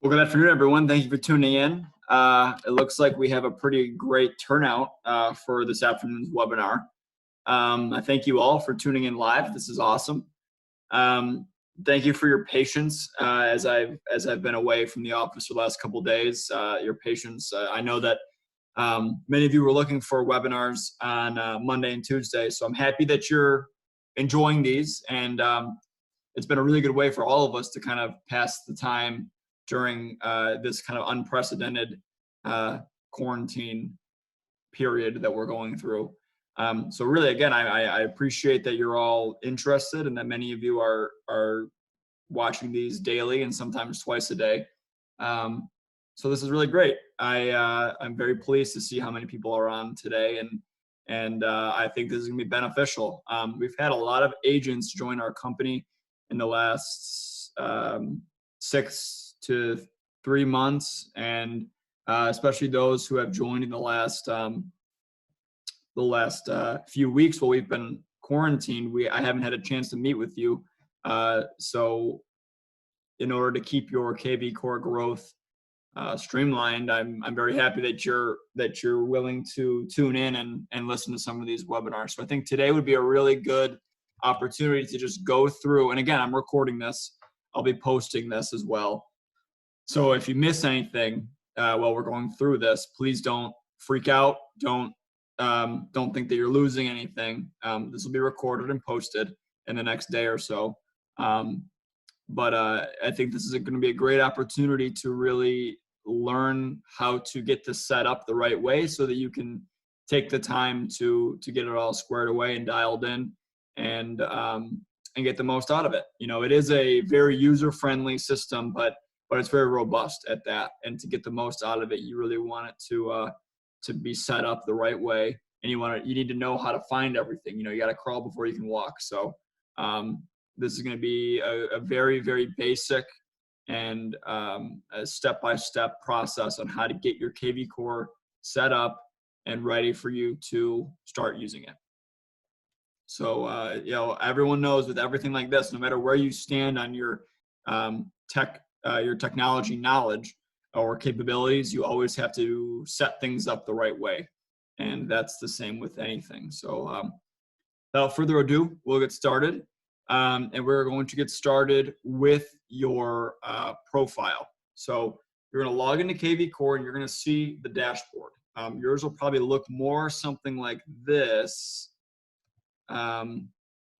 Well, good afternoon, everyone. Thank you for tuning in. It looks like we have a pretty great turnout for this afternoon's webinar. I thank you all for tuning in live. This is awesome. Thank you for your patience as I've been away from the office for the last couple of days. Your patience. I know that many of you were looking for webinars on Monday and Tuesday, so I'm happy that you're enjoying these, and it's been a really good way for all of us to kind of pass the time during this kind of unprecedented quarantine period that we're going through. So really, again, I appreciate that you're all interested and that many of you are watching these daily and sometimes twice a day. So this is really great. I'm very pleased to see how many people are on today, and I think this is gonna be beneficial. We've had a lot of agents join our company in the last 6 to 3 months, and especially those who have joined in the last few weeks while we've been quarantined. I haven't had a chance to meet with you, so in order to keep your kvCORE growth streamlined, I'm very happy that you're willing to tune in and listen to some of these webinars. So I think today would be a really good opportunity to just go through, and again, I'm recording this. I'll be posting this as well. So if you miss anything while we're going through this, please don't freak out. Don't think that you're losing anything. This will be recorded and posted in the next day or so. But I think this is going to be a great opportunity to really learn how to get this set up the right way so that you can take the time to get it all squared away and dialed in and get the most out of it. You know, it is a very user-friendly system, but it's very robust at that. And to get the most out of it, you really want it to be set up the right way. And you need to know how to find everything. You know, you got to crawl before you can walk. So this is going to be a very, very basic and a step-by-step process on how to get your kvCORE set up and ready for you to start using it. So, you know, everyone knows with everything like this, no matter where you stand on your your technology knowledge or capabilities, you always have to set things up the right way. And that's the same with anything. So without further ado, we'll get started. And we're going to get started with your profile. So you're going to log into kvCORE and you're going to see the dashboard. Yours will probably look more something like this, you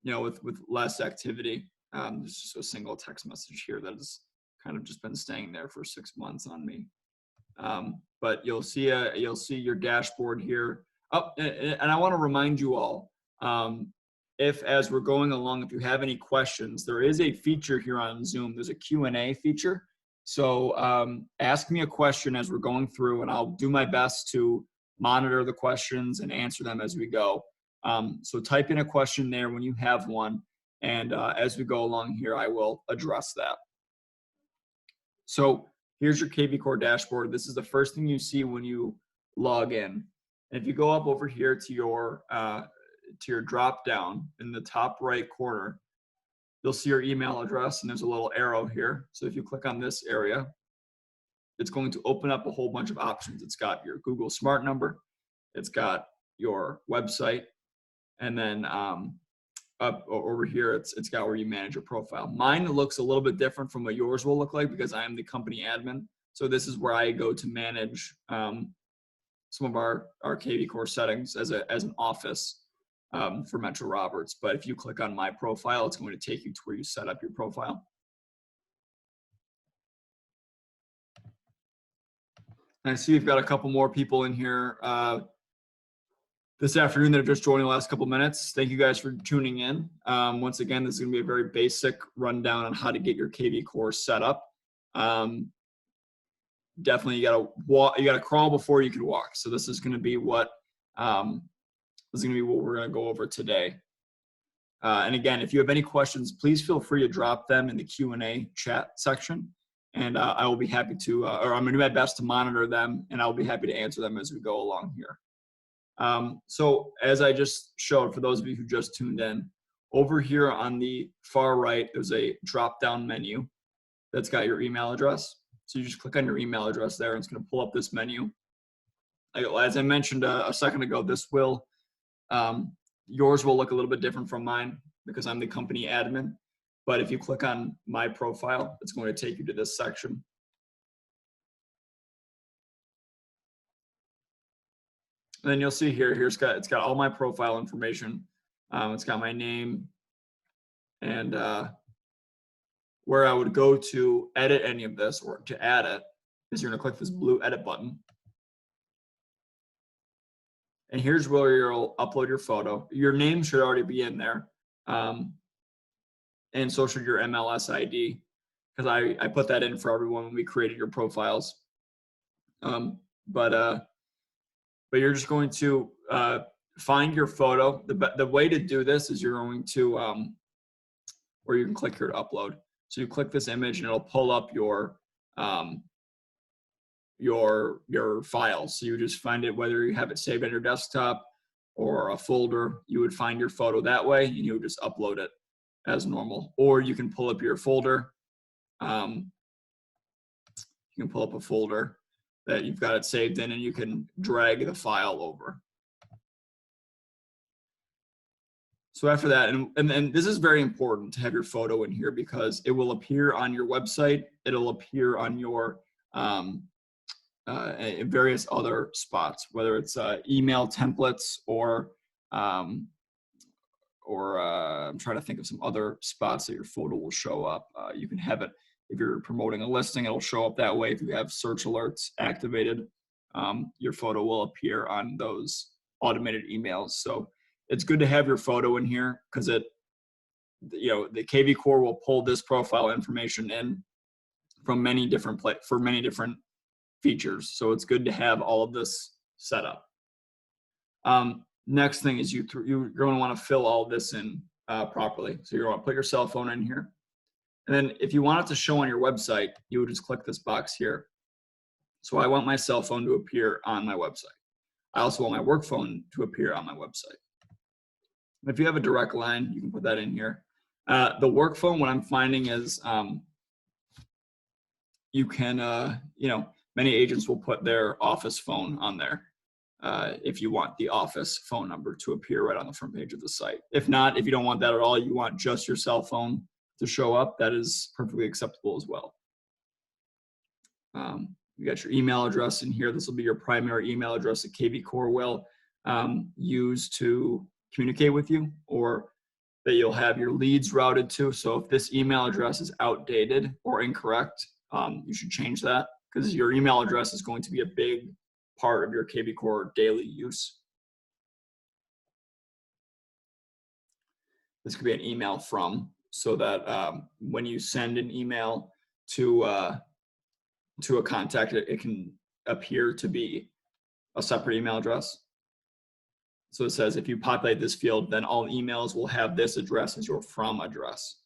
know, with less activity. There's just a single text message here that has kind of just been staying there for 6 months on me. But you'll see your dashboard here. Oh, and I want to remind you all, if as we're going along, if you have any questions, there is a feature here on Zoom. There's a Q&A feature. So ask me a question as we're going through, and I'll do my best to monitor the questions and answer them as we go. So type in a question there when you have one, and as we go along here, I will address that. So here's your kvCORE dashboard. This is the first thing you see when you log in. And if you go up over here to your drop down in the top right corner, you'll see your email address, and there's a little arrow here. So if you click on this area, it's going to open up a whole bunch of options. It's got your Google Smart number, it's got your website, and then up over here, it's got where you manage your profile. Mine looks a little bit different from what yours will look like because I am the company admin. So this is where I go to manage some of our kvCORE settings as an office for Metro Roberts. But if you click on my profile, it's going to take you to where you set up your profile. And I see we've got a couple more people in here this afternoon that have just joined the last couple minutes. Thank you guys for tuning in. Once again, this is going to be a very basic rundown on how to get your kvCORE set up. Definitely, you gotta crawl before you can walk. So this is going to be what we're going to go over today. And again, if you have any questions, please feel free to drop them in the Q&A chat section, and I will be happy to, or I'm going to do my best to monitor them, and I'll be happy to answer them as we go along here. So as I just showed, for those of you who just tuned in, over here on the far right, there's a drop-down menu that's got your email address. So you just click on your email address there, and it's going to pull up this menu. As I mentioned a second ago, yours will look a little bit different from mine because I'm the company admin. But if you click on my profile, it's going to take you to this section. And then you'll see here, it's got all my profile information. It's got my name, and where I would go to edit any of this or to add it is you're going to click this blue edit button. And here's where you'll upload your photo. Your name should already be in there. And so should your MLS ID, because I put that in for everyone when we created your profiles. But you're just going to find your photo. The way to do this is you're going to, where you can click here to upload. So you click this image and it'll pull up your files. So you just find it, whether you have it saved on your desktop or a folder, you would find your photo that way and you would just upload it as normal. Or you can pull up your folder. You can pull up a folder that you've got it saved in, and you can drag the file over. So after that, and this is very important to have your photo in here because it will appear on your website. It'll appear on your various other spots, whether it's email templates or I'm trying to think of some other spots that your photo will show up. You can have it, if you're promoting a listing, it'll show up that way. If you have search alerts activated, your photo will appear on those automated emails. So it's good to have your photo in here because the kvCORE will pull this profile information in from many different features. So it's good to have all of this set up. Next thing is you're going to want to fill all this in properly. So you're going to put your cell phone in here. And then if you want it to show on your website, you would just click this box here. So I want my cell phone to appear on my website. I also want my work phone to appear on my website. If you have a direct line, you can put that in here. The work phone, what I'm finding is you can, many agents will put their office phone on there if you want the office phone number to appear right on the front page of the site. If not, if you don't want that at all, you want just your cell phone to show up, that is perfectly acceptable as well. You got your email address in here. This will be your primary email address that kvCORE will use to communicate with you, or that you'll have your leads routed to. So if this email address is outdated or incorrect, you should change that because your email address is going to be a big part of your kvCORE daily use. This could be an email from, so that when you send an email to a contact, it can appear to be a separate email address. So it says if you populate this field, then all emails will have this address as your from address.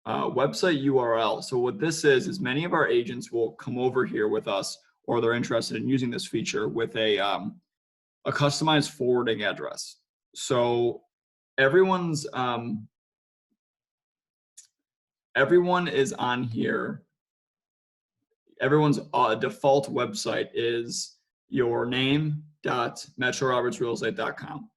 Website URL. So what this is many of our agents will come over here with us, or they're interested in using this feature with a customized forwarding address. So everyone is on here. Everyone's default website is your name.metrorobertsrealestate.com.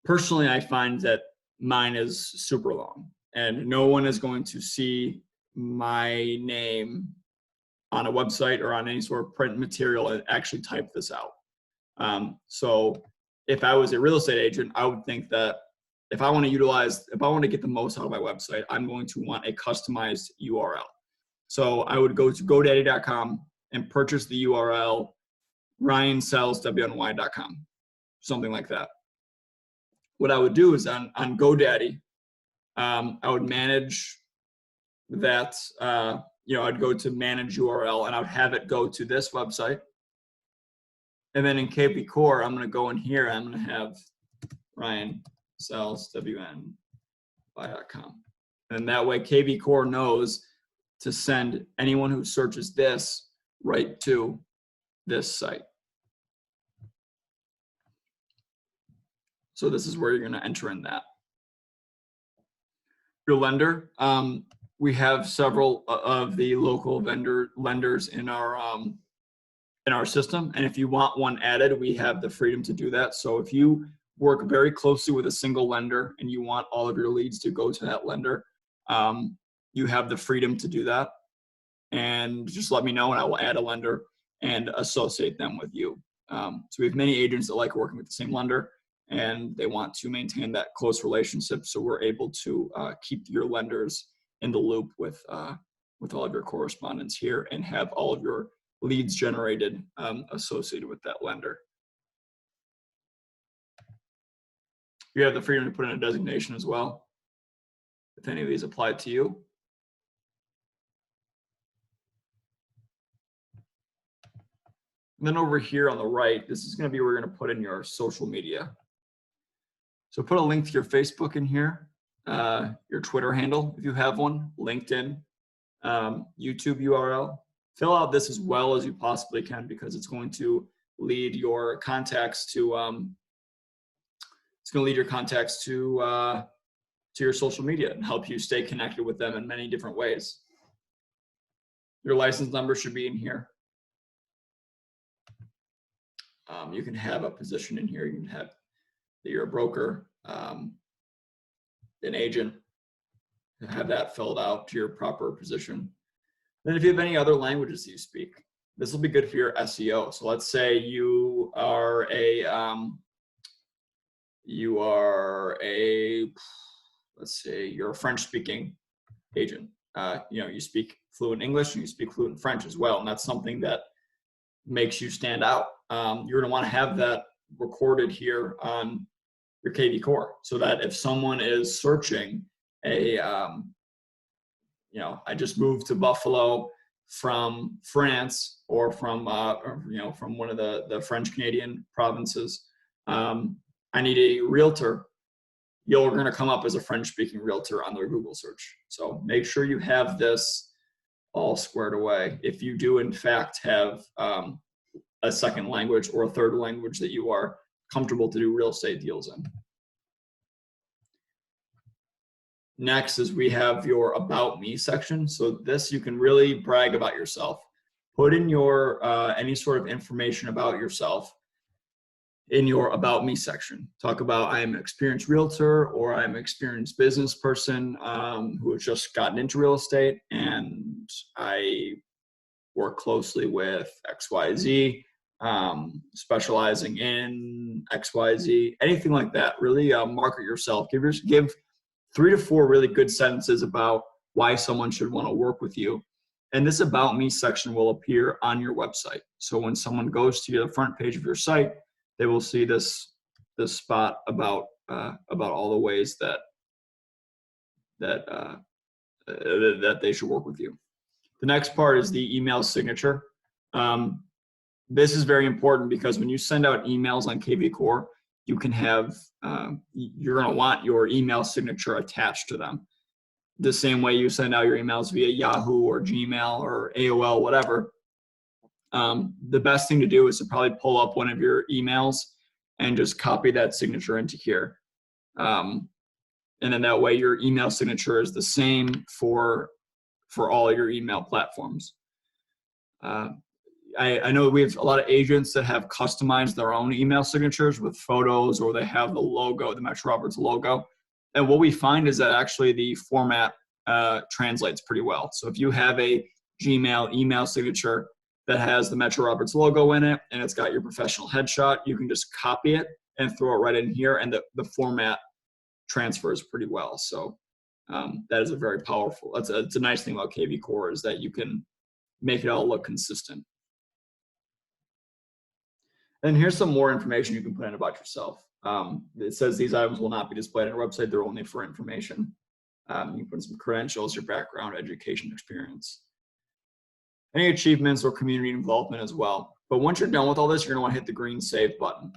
Personally, I find that mine is super long, and no one is going to see my name on a website or on any sort of print material and actually type this out. So if I was a real estate agent, I would think that if I want to get the most out of my website, I'm going to want a customized URL. So I would go to GoDaddy.com and purchase the URL RyanSellsWNY.com, something like that. What I would do is on GoDaddy, I would manage that, I'd go to manage URL and I would have it go to this website. And then in kvCORE, I'm going to go in here, I'm going to have RyanSellsWNY.com. And that way kvCORE knows to send anyone who searches this right to this site. So this is where you're going to enter in that. Your lender. We have several of the local lenders in our system, and if you want one added, we have the freedom to do that. So if you work very closely with a single lender and you want all of your leads to go to that lender, you have the freedom to do that. And just let me know, and I will add a lender and associate them with you. So we have many agents that like working with the same lender, and they want to maintain that close relationship. So we're able to keep your lenders in the loop with all of your correspondence here and have all of your leads generated associated with that lender. You have the freedom to put in a designation as well, if any of these apply to you. And then over here on the right, this is going to be where you're going to put in your social media. So put a link to your Facebook in here, your Twitter handle if you have one, LinkedIn, YouTube URL. Fill out this as well as you possibly can, because it's going to lead your contacts to your social media and help you stay connected with them in many different ways. Your license number should be in here. You can have a position in here. You can have that you're a broker, an agent, have that filled out to your proper position. Then if you have any other languages that you speak, this will be good for your SEO. So let's say you are a let's say you're a French-speaking agent. You speak fluent English and you speak fluent French as well, and that's something that makes you stand out. You're going to want to have that recorded here on your kvCORE, so that if someone is searching I just moved to Buffalo from France or from one of the French Canadian provinces, I need a realtor. You're going to come up as a French-speaking realtor on their Google search. So make sure you have this all squared away. If you do in fact have a second language or a third language that you are comfortable to do real estate deals in. Next is we have your About Me section. So this, you can really brag about yourself. Put in your any sort of information about yourself in your About Me section. Talk about, I am an experienced realtor, or I'm an experienced business person who has just gotten into real estate, and I work closely with XYZ, specializing in XYZ, anything like that. Really market yourself. Give 3 to 4 really good sentences about why someone should want to work with you. And this About Me section will appear on your website. So when someone goes to the front page of your site, they will see this spot about all the ways that they should work with you. The next part is the email signature. This is very important because when you send out emails on kvCORE, you can have, you're going to want your email signature attached to them. The same way you send out your emails via Yahoo or Gmail or AOL, whatever. The best thing to do is to probably pull up one of your emails and just copy that signature into here. And then that way your email signature is the same for all your email platforms. I know we have a lot of agents that have customized their own email signatures with photos, or they have the logo, the Metro Roberts logo. And what we find is that actually the format translates pretty well. So if you have a Gmail email signature that has the Metro Roberts logo in it and it's got your professional headshot, you can just copy it and throw it right in here, and the format transfers pretty well. So that is a very powerful, it's a nice thing about kvCORE, is that you can make it all look consistent. And here's some more information you can put in about yourself. It says these items will not be displayed on our website. They're only for information. You can put in some credentials, your background, education, experience, any achievements or community involvement as well. But once you're done with all this, you're gonna wanna hit the green save button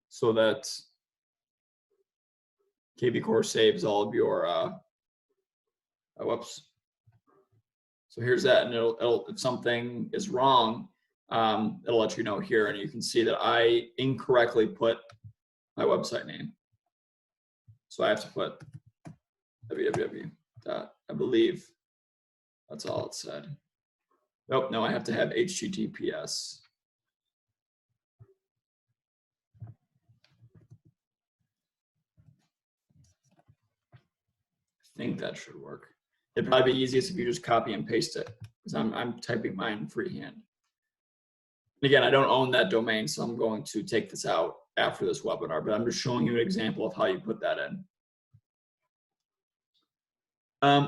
so that kvCORE saves all of your, whoops. So here's that, and it'll if something is wrong, it'll let you know here, and you can see that I incorrectly put my website name. So I have to put www. I believe that's all it said. Oh, no, I have to have HTTPS. I think that should work. It'd probably be easiest if you just copy and paste it, because I'm typing mine freehand. Again, I don't own that domain, so I'm going to take this out after this webinar, but I'm just showing you an example of how you put that in.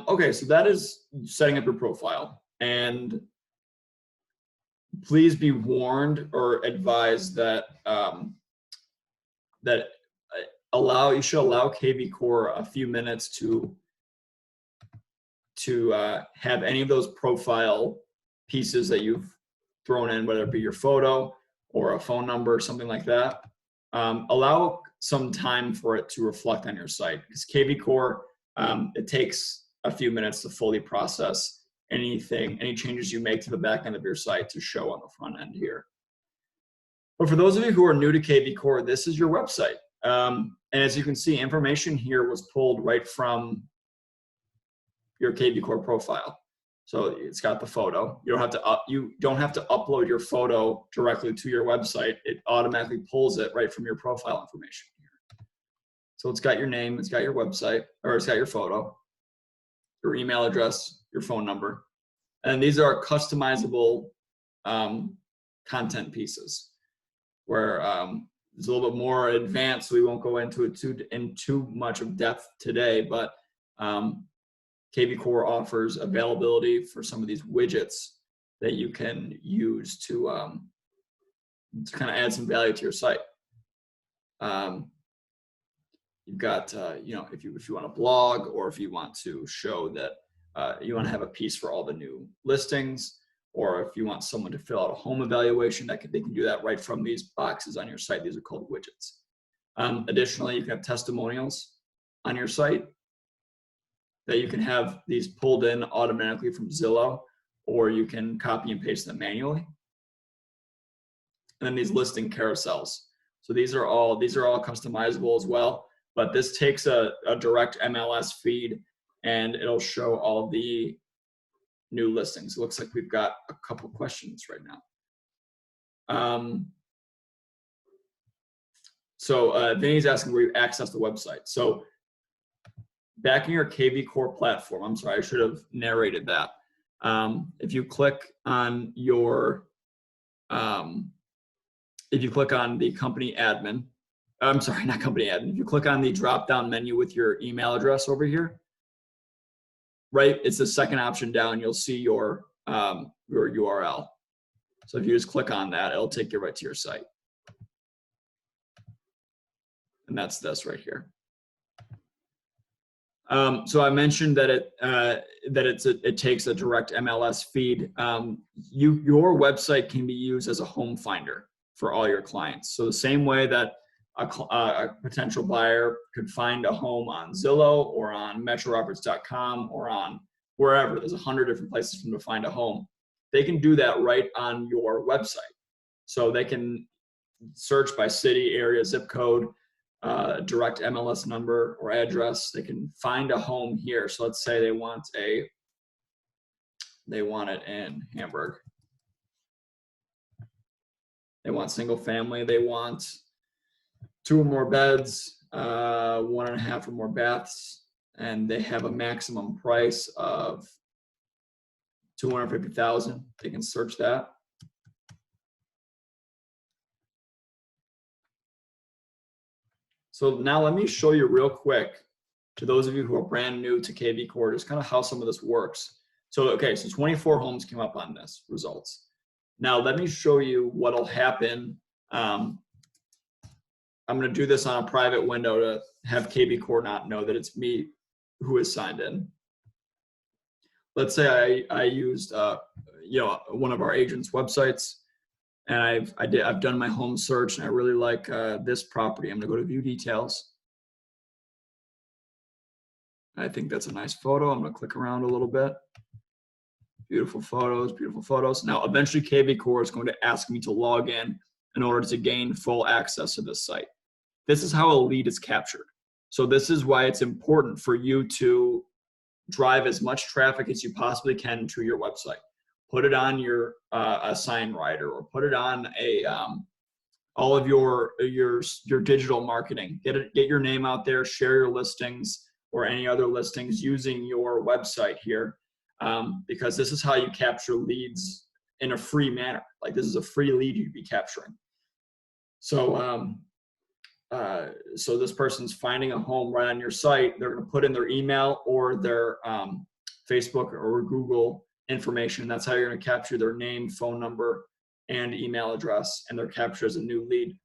Okay, so that is setting up your profile. And please be warned or advised that you should allow kvCORE a few minutes to have any of those profile pieces that you've thrown in, whether it be your photo or a phone number or something like that. Allow some time for it to reflect on your site, because kvCORE, it takes a few minutes to fully process any changes you make to the back end of your site to show on the front end here. But for those of you who are new to kvCORE, this is your website. And as you can see, information here was pulled right from your kvCORE profile. So it's got the photo. You don't have to upload your photo directly to your website. It automatically pulls it right from your profile information here. So it's got your name, it's got your website, or it's got your photo, your email address, your phone number. And these are customizable content pieces where it's a little bit more advanced. So we won't go into it in too much of depth today, but kvCORE offers availability for some of these widgets that you can use to kind of add some value to your site. You've got, if you want to blog, or if you want to show that you want to have a piece for all the new listings, or if you want someone to fill out a home evaluation, they can do that right from these boxes on your site. These are called widgets. Additionally, you can have testimonials on your site that you can have these pulled in automatically from Zillow, or you can copy and paste them manually. And then these listing carousels. So these are all customizable as well, but this takes a direct MLS feed and it'll show all the new listings. It looks like we've got a couple questions right now. Vinny's asking where you access the website. So back in your kvCORE platform, I'm sorry, I should have narrated that. If you click on the company admin, I'm sorry, not company admin. If you click on the drop-down menu with your email address over here, right, it's the second option down. You'll see your URL. So if you just click on that, it'll take you right to your site. And that's this right here. So I mentioned that it takes a direct MLS feed. Your website can be used as a home finder for all your clients. So the same way that a potential buyer could find a home on Zillow or on MetroRoberts.com or on wherever, there's 100 different places for them to find a home. They can do that right on your website. So they can search by city, area, zip code, direct MLS number or address. They can find a home here. So let's say they want it in Hamburg. They want single family. They want 2 or more beds, 1.5 or more baths, and they have a maximum price of $250,000. They can search that. So now let me show you real quick, to those of you who are brand new to kvCORE, just kind of how some of this works. So, okay, so 24 homes came up on this results. Now let me show you what'll happen. I'm gonna do this on a private window to have kvCORE not know that it's me who is signed in. Let's say I used one of our agents' websites, and I've done my home search, and I really like this property. I'm gonna go to view details. I think that's a nice photo. I'm gonna click around a little bit. Beautiful photos, beautiful photos. Now, eventually kvCORE is going to ask me to log in order to gain full access to this site. This is how a lead is captured. So this is why it's important for you to drive as much traffic as you possibly can to your website. Put it on your a sign rider, or put it on a all of your digital marketing. Get your name out there, share your listings or any other listings using your website here, because this is how you capture leads in a free manner. Like, this is a free lead you'd be capturing. So so this person's finding a home right on your site. They're going to put in their email or their Facebook or Google information. That's how you're going to capture their name, phone number, and email address, and they're captured as a new lead.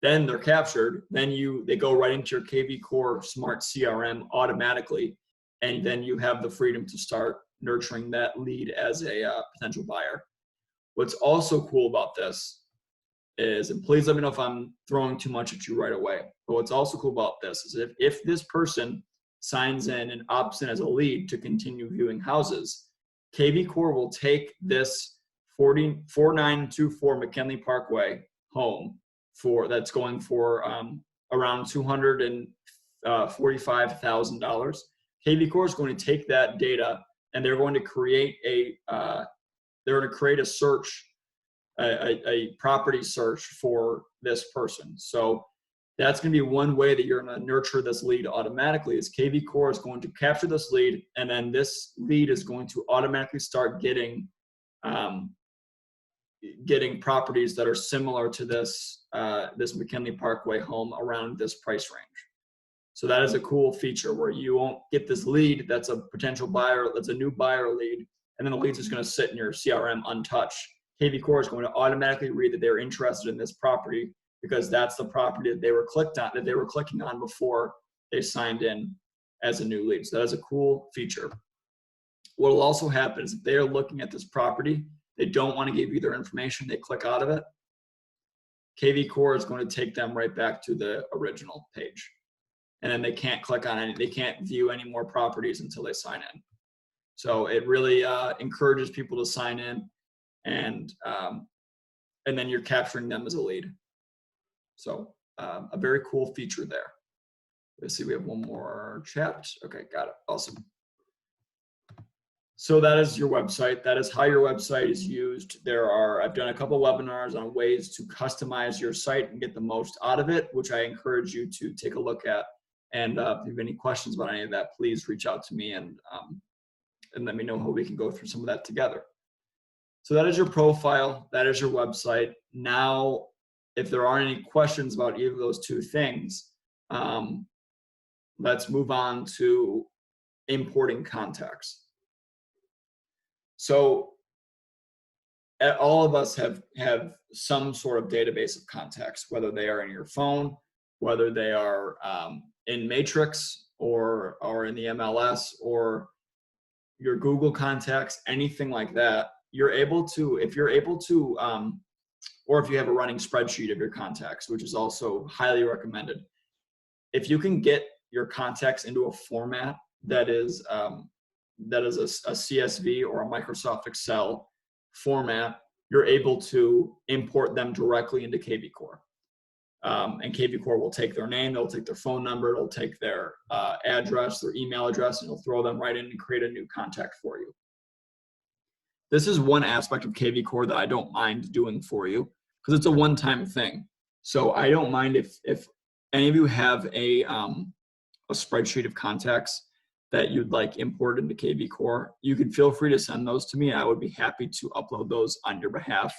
Then they're captured. Then they go right into your kvCORE Smart CRM automatically, and then you have the freedom to start nurturing that lead as a potential buyer. What's also cool about this is, and please let me know if I'm throwing too much at you right away, but what's also cool about this is if this person signs in and opts in as a lead to continue viewing houses, kvCORE will take this 4924 McKinley Parkway home that's going for around $245,000. kvCORE is going to take that data, and they're going to create a search, a property search for this person. So that's going to be one way that you're going to nurture this lead automatically, is kvCORE is going to capture this lead, and then this lead is going to automatically start getting properties that are similar to this McKinley Parkway home around this price range. So that is a cool feature where you won't get this lead that's a potential buyer, that's a new buyer lead, and then the lead's just going to sit in your CRM untouched. kvCORE is going to automatically read that they're interested in this property because that's the property that they were clicking on before they signed in as a new lead. So that is a cool feature. What will also happen is if they're looking at this property, they don't want to give you their information, they click out of it, kvCORE is going to take them right back to the original page. And then they can't click on they can't view any more properties until they sign in. So it really encourages people to sign in, and then you're capturing them as a lead. So a very cool feature there. Let's see, we have one more chat. Okay, got it. Awesome. So that is your website. That is how your website is used. I've done a couple webinars on ways to customize your site and get the most out of it, which I encourage you to take a look at. And if you have any questions about any of that, please reach out to me and let me know how we can go through some of that together. So that is your profile. That is your website. Now, if there aren't any questions about either of those two things, let's move on to importing contacts. So all of us have some sort of database of contacts, whether they are in your phone, whether they are in Matrix or in the MLS or your Google contacts, anything like that. You're able to, or if you have a running spreadsheet of your contacts, which is also highly recommended. If you can get your contacts into a format that is a CSV or a Microsoft Excel format, you're able to import them directly into kvCORE. And kvCORE will take their name, they'll take their phone number, it'll take their address, their email address, and it'll throw them right in and create a new contact for you. This is one aspect of kvCORE that I don't mind doing for you because it's a one-time thing. So I don't mind if any of you have a spreadsheet of contacts that you'd like imported into kvCORE, you can feel free to send those to me. I would be happy to upload those on your behalf.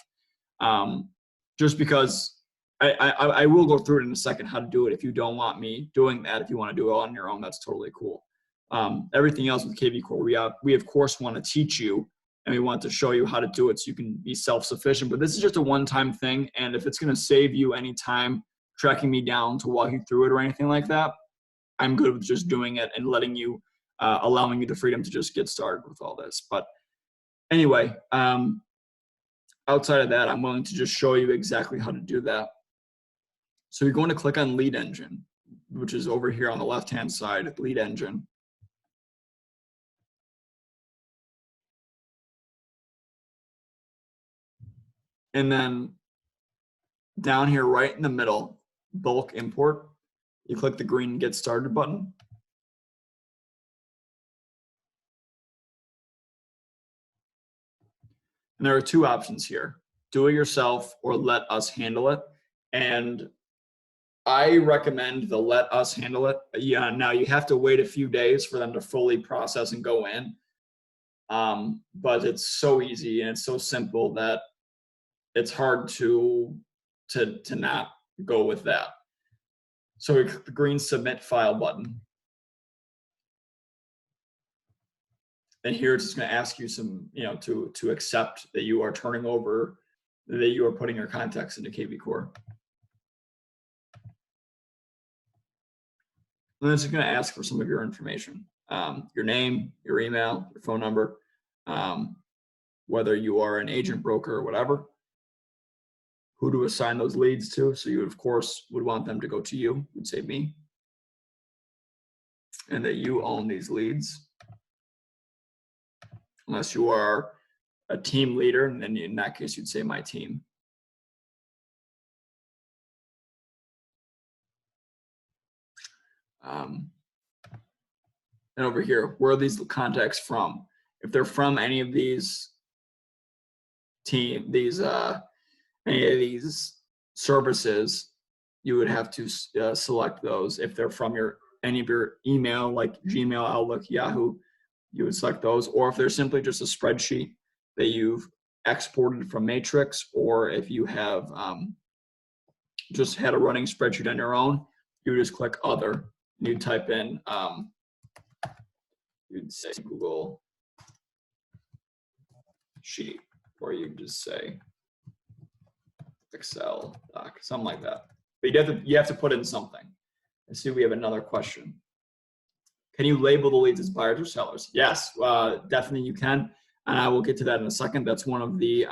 Just because I will go through it in a second how to do it if you don't want me doing that. If you want to do it on your own, that's totally cool. Everything else with kvCORE, we of course want to teach you, and we want to show you how to do it so you can be self-sufficient. But this is just a one-time thing, and if it's going to save you any time tracking me down to walk you through it or anything like that, I'm good with just doing it and letting you, allowing you the freedom to just get started with all this. But anyway, outside of that, I'm willing to just show you exactly how to do that. So you're going to click on Lead Engine, which is over here on the left-hand side, Lead Engine. And then down here right in the middle, bulk import, You click the green Get Started button. And there are two options here: do it yourself or let us handle it. And I recommend the let us handle it. Yeah, now you have to wait a few days for them to fully process and go in. But it's so easy and it's so simple that it's hard to not go with that. So we click the green Submit File button. And here it's just going to ask you some, to accept that you are turning over, that you are putting your contacts into kvCORE. And then it's going to ask for some of your information, your name, your email, your phone number, whether you are an agent, broker, or whatever, who to assign those leads to. So you, of course, would want them to go to you, you'd say me, and that you own these leads. Unless you are a team leader, and then in that case, you'd say my team. And over here, where are these contacts from? If they're from any of these any of these services, you would have to select those. If they're from any of your email, like Gmail, Outlook, Yahoo, you would select those. Or if they're simply just a spreadsheet that you've exported from Matrix, or if you have just had a running spreadsheet on your own, you would just click Other. You type in, you'd say Google Sheet, or you just say Excel doc, something like that. But you have to put in something. And see, we have another question. Can you label the leads as buyers or sellers? Yes, definitely you can, and I will get to that in a second. That's one of the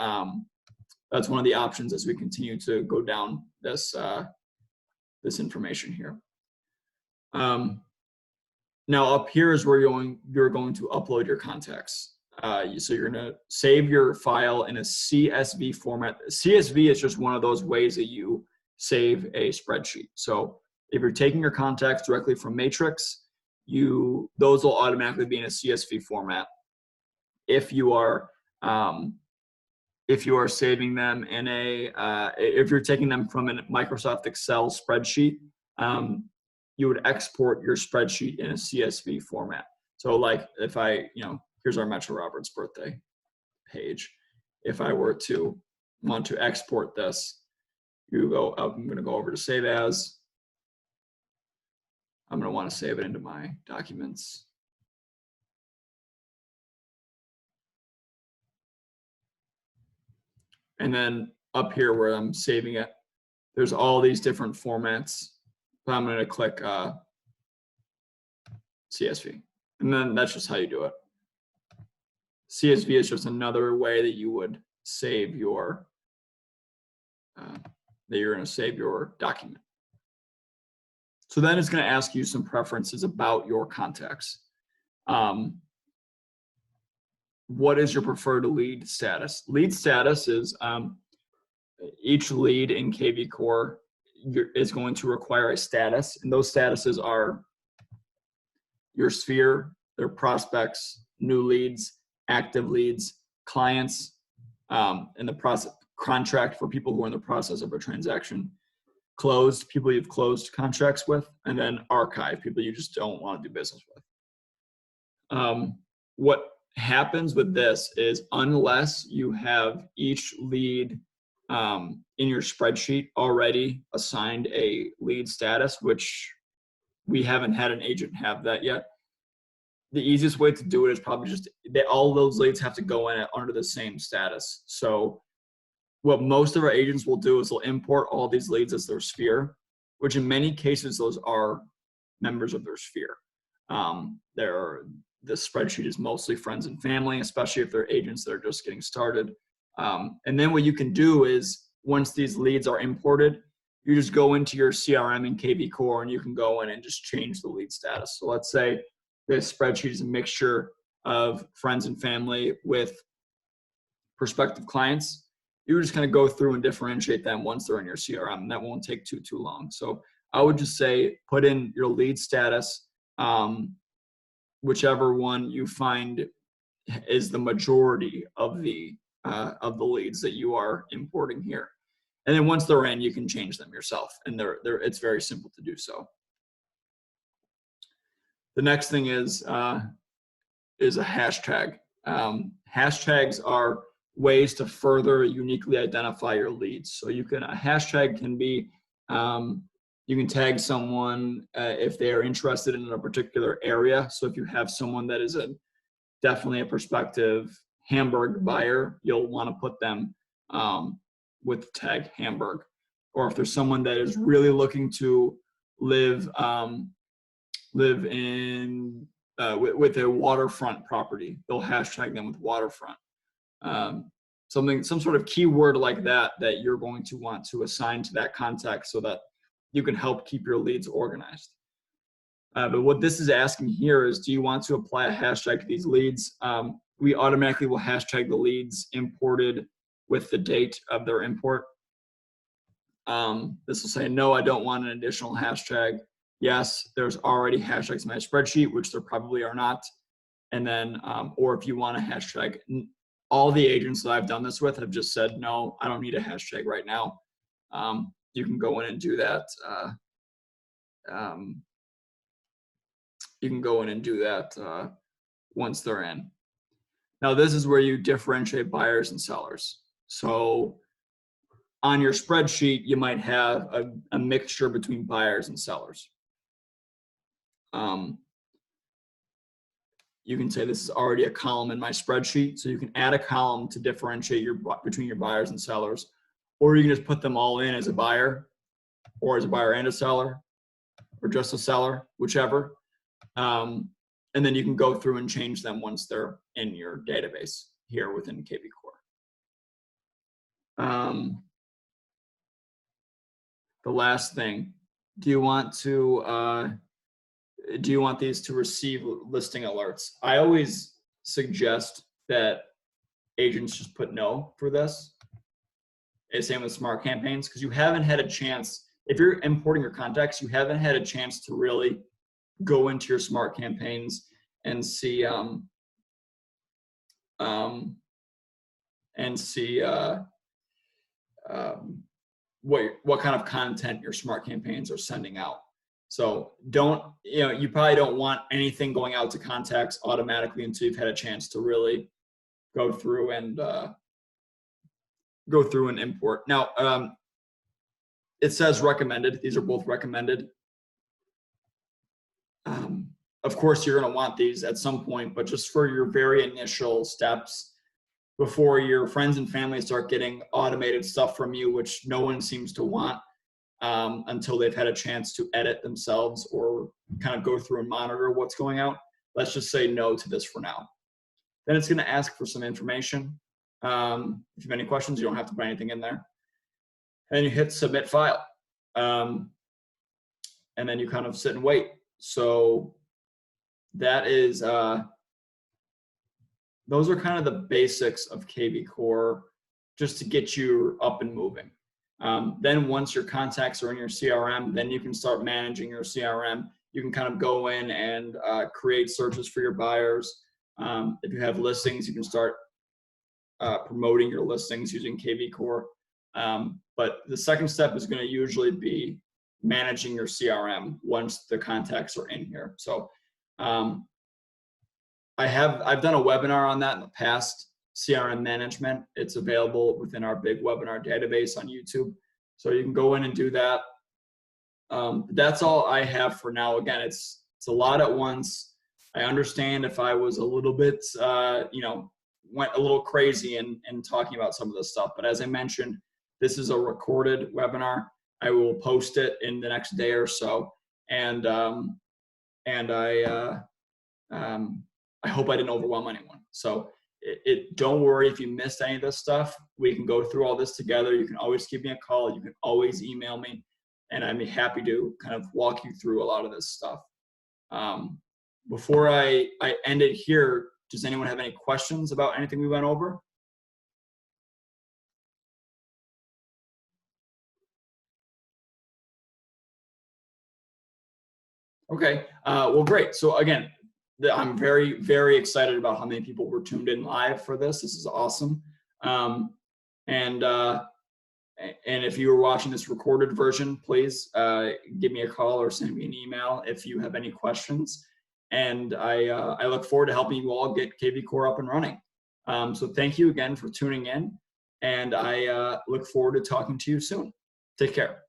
options as we continue to go down this this information here. Now up here is where you're going to upload your contacts. So you're going to save your file in a CSV format. CSV is just one of those ways that you save a spreadsheet. So if you're taking your contacts directly from Matrix, those will automatically be in a CSV format. If you are saving them in if you're taking them from a Microsoft Excel spreadsheet, you would export your spreadsheet in a CSV format. So like if here's our Metro Roberts birthday page. If I were to want to export this, I'm going to go over to Save As. I'm going to want to save it into my documents. And then up here where I'm saving it, there's all these different formats. But I'm going to click CSV. And then that's just how you do it. CSV is just another way that you would save your, you're going to save your document. So then it's going to ask you some preferences about your contacts. What is your preferred lead status? Lead status is each lead in kvCORE is going to require a status, and those statuses are your sphere, their prospects, new leads, active leads, clients, and the process contract for people who are in the process of a transaction, closed, people you've closed contracts with, and then archive, people you just don't want to do business with. What happens with this is unless you have each lead in your spreadsheet already assigned a lead status, which we haven't had an agent have that yet, the easiest way to do it is probably just all those leads have to go in under the same status. So what most of our agents will do is they'll import all these leads as their sphere, which in many cases those are members of their sphere. The spreadsheet is mostly friends and family, especially if they're agents that are just getting started. And then what you can do is once these leads are imported, you just go into your CRM in kvCORE and you can go in and just change the lead status. So let's say this spreadsheet is a mixture of friends and family with prospective clients. You just kind of go through and differentiate them once they're in your CRM, and that won't take too long. So I would just say put in your lead status, whichever one you find is the majority of the leads that you are importing here. And then once they're in, you can change them yourself, and it's very simple to do so. The next thing is a hashtag. Hashtags are ways to further uniquely identify your leads. So a hashtag can be, you can tag someone if they are interested in a particular area. So if you have someone that is definitely a prospective Hamburg buyer, you'll want to put them with the tag Hamburg. Or if there's someone that is really looking to live in with a waterfront property, they'll hashtag them with waterfront. Some sort of keyword like that you're going to want to assign to that context so that you can help keep your leads organized. But what this is asking here is, do you want to apply a hashtag to these leads? We automatically will hashtag the leads imported with the date of their import. This will say, no, I don't want an additional hashtag. Yes, there's already hashtags in my spreadsheet, which there probably are not. And then, or if you want a hashtag, all the agents that I've done this with have just said, no, I don't need a hashtag right now. You can go in and do that. You can go in and do that once they're in. Now, this is where you differentiate buyers and sellers. So on your spreadsheet, you might have a mixture between buyers and sellers. You can say this is already a column in my spreadsheet. So you can add a column to differentiate between your buyers and sellers, or you can just put them all in as a buyer, or as a buyer and a seller, or just a seller, whichever. And then you can go through and change them once they're in your database here within kvCORE. The last thing, do you want these to receive listing alerts? I always suggest that agents just put no for this. Same with smart campaigns, because you haven't had a chance, if you're importing your contacts, you haven't had a chance to really go into your smart campaigns and see what kind of content your smart campaigns are sending out. So you probably don't want anything going out to contacts automatically until you've had a chance to really go through and import. Now, it says recommended. These are both recommended. Of course, you're going to want these at some point, but just for your very initial steps, before your friends and family start getting automated stuff from you, which no one seems to want until they've had a chance to edit themselves or kind of go through and monitor what's going out. Let's just say no to this for now. Then it's going to ask for some information. If you have any questions, you don't have to put anything in there. And you hit submit file. And then you kind of sit and wait. So that is, those are kind of the basics of kvCORE just to get you up and moving. Then once your contacts are in your CRM, then you can start managing your CRM. You can kind of go in and create searches for your buyers. If you have listings, you can start promoting your listings using kvCORE. But the second step is going to usually be managing your CRM once the contacts are in here. So I've done a webinar on that in the past, CRM management. It's available within our big webinar database on YouTube. So you can go in and do that. That's all I have for now. Again, it's a lot at once. I understand if I was a little bit, went a little crazy in talking about some of this stuff. But as I mentioned, this is a recorded webinar. I will post it in the next day or so. And I hope I didn't overwhelm anyone. So don't worry if you missed any of this stuff. We can go through all this together. You can always give me a call. You can always email me, and I'd be happy to kind of walk you through a lot of this stuff. Before I end it here, does anyone have any questions about anything we went over? Okay. Well, great. So again, I'm very, very excited about how many people were tuned in live for this. This is awesome. Um, and if you were watching this recorded version, please give me a call or send me an email if you have any questions. And I look forward to helping you all get kvCORE up and running. So thank you again for tuning in, and I look forward to talking to you soon. Take care.